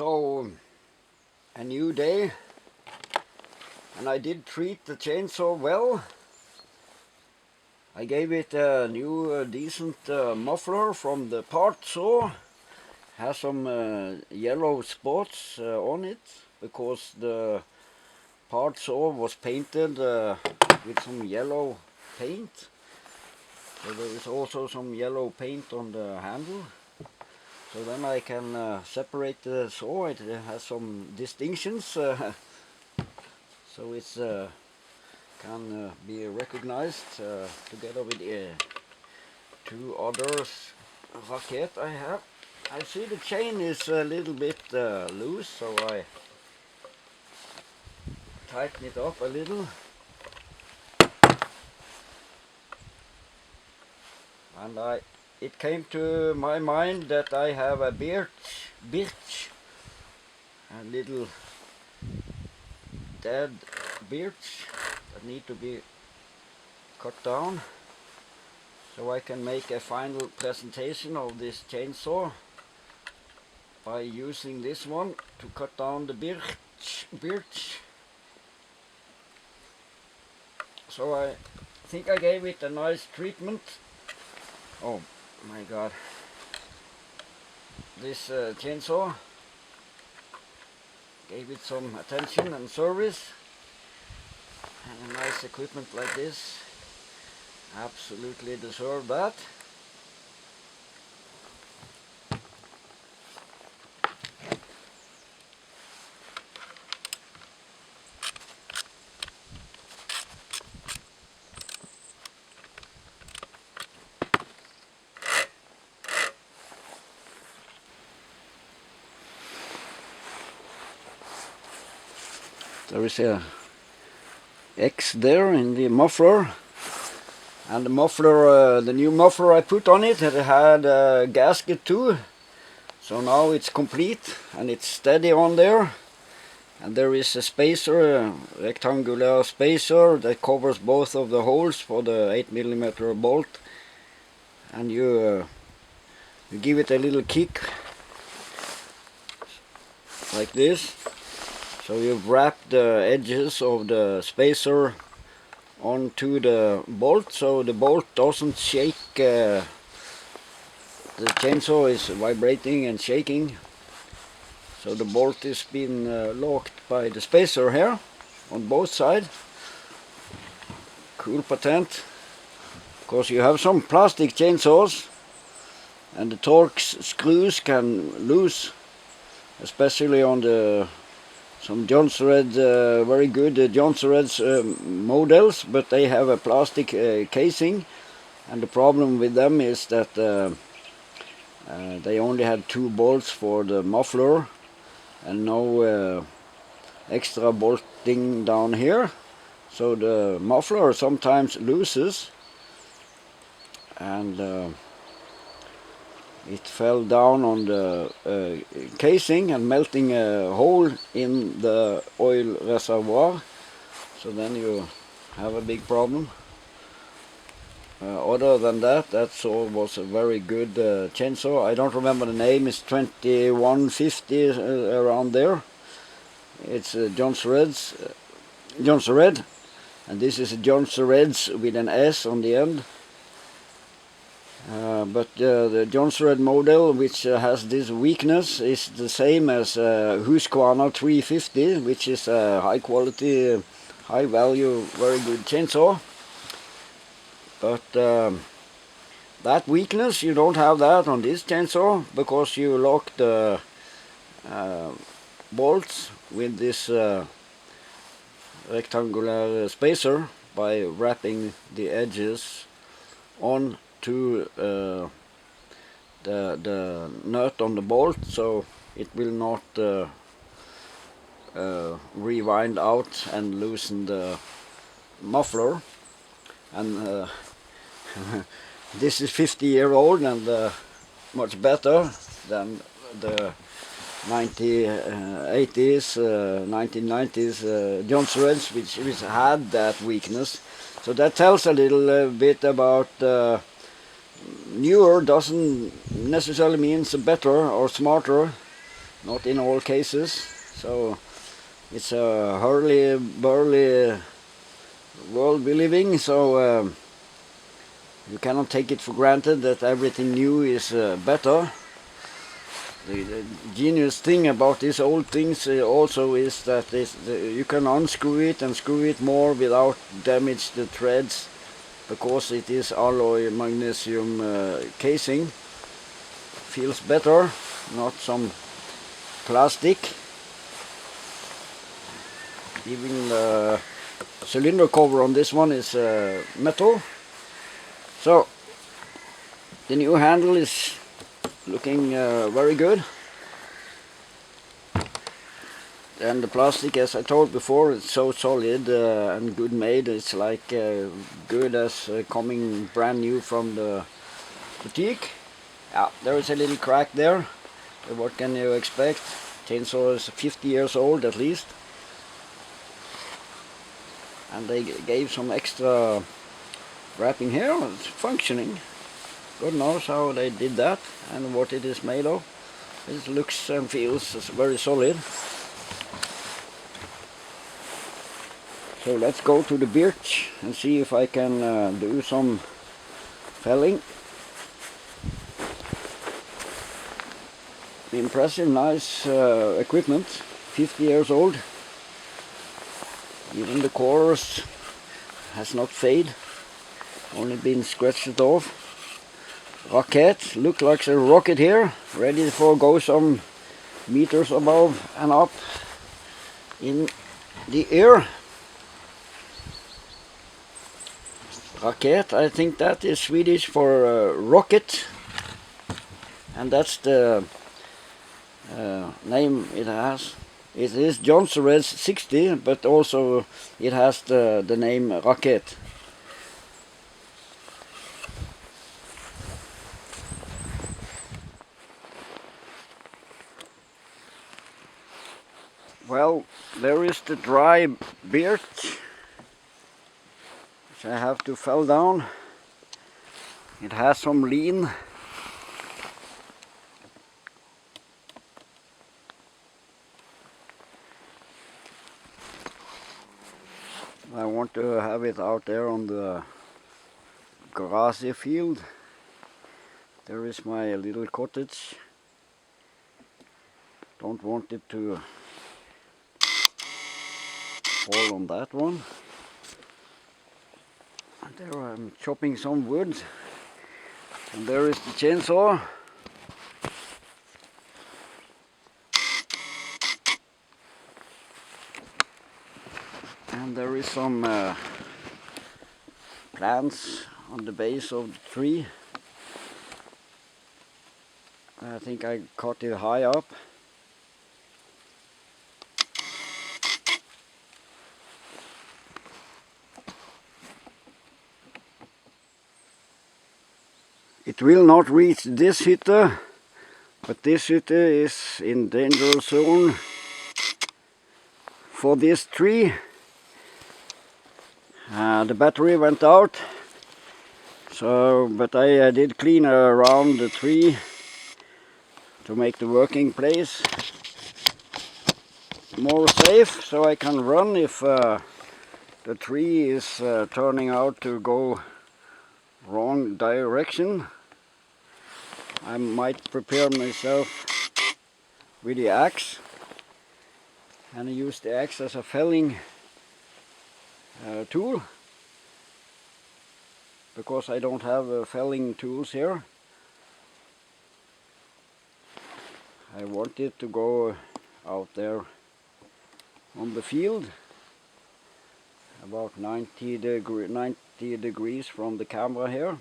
So, a new day, and I did treat the chainsaw well. I gave it a new decent muffler from the part saw. Has some yellow spots on it because the part saw was painted with some yellow paint. So there is also some yellow paint on the handle. So then I can separate the saw. It has some distinctions, so it's can be recognized together with two others racket I have. I see the chain is a little bit loose, so I tighten it up a little. And it came to my mind that I have a birch, a little dead birch that need to be cut down, so I can make a final presentation of this chainsaw by using this one to cut down the birch. So I think I gave it a nice treatment. Oh my god, this chainsaw gave it some attention and service, and a nice equipment like this absolutely deserve that. There is a X there in the muffler, and the muffler, the new muffler I put on it, it had a gasket too, so now it's complete and it's steady on there. And there is a spacer, a rectangular spacer that covers both of the holes for the 8mm bolt, and you give it a little kick like this. So you wrap the edges of the spacer onto the bolt, so the bolt doesn't shake. The chainsaw is vibrating and shaking, so the bolt is being locked by the spacer here on both sides. Cool patent, because you have some plastic chainsaws and the torque screws can lose, especially on the some Jonsereds, very good Jonsereds models, but they have a plastic casing, and the problem with them is that they only had 2 bolts for the muffler and no extra bolting down here, so the muffler sometimes loses, and it fell down on the casing and melting a hole in the oil reservoir, so then you have a big problem. Other than that, that saw was a very good chainsaw. I don't remember the name, it's 2150 around there. It's Jonsered, and this is a Jonsereds with an S on the end. But the Jonsered model, which has this weakness, is the same as Husqvarna 350, which is a high quality, high value, very good chainsaw. But that weakness, you don't have that on this chainsaw, because you lock the bolts with this rectangular spacer by wrapping the edges on to the nut on the bolt, so it will not rewind out and loosen the muffler. And this is 50-year-old and much better than the 1980s, 1990s Jonsereds, which had that weakness. So that tells a little bit about newer doesn't necessarily mean better or smarter. not in all cases. So it's a hurly-burly world we live in, so you cannot take it for granted that everything new is better. The genius thing about these old things also is that you can unscrew it and screw it more without damage the threads, because it is alloy magnesium casing. Feels better, not some plastic. Even the cylinder cover on this one is metal. So the new handle is looking very good. And the plastic, as I told before, it's so solid and good made. It's like good as coming brand new from the boutique. Yeah, there is a little crack there. What can you expect? Chainsaw is 50 years old at least. And they gave some extra wrapping here. It's functioning. God knows how they did that and what it is made of. It looks and feels very solid. So let's go to the birch and see if I can do some felling. Impressive, nice equipment, 50 years old. Even the corners has not faded, only been scratched off. Rocket, look like a rocket here, ready for go some meters above and up in the air. Raket, I think that is Swedish for rocket, and that's the name it has. It is Jonsereds 60, but also it has the name Raket. Well, there is the dry birch, which I have to fell down. It has some lean. I want to have it out there on the grassy field. There is my little cottage. Don't want it to fall on that one. And there I'm chopping some wood. And there is the chainsaw. And there is some plants on the base of the tree. I think I cut it high up. It will not reach this hitter, but this hitter is in danger zone for this tree. The battery went out, so but I did clean around the tree to make the working place more safe, so I can run if the tree is turning out to go wrong direction. I might prepare myself with the axe and use the axe as a felling tool, because I don't have felling tools here. I want it to go out there on the field, about 90 degrees from the camera here.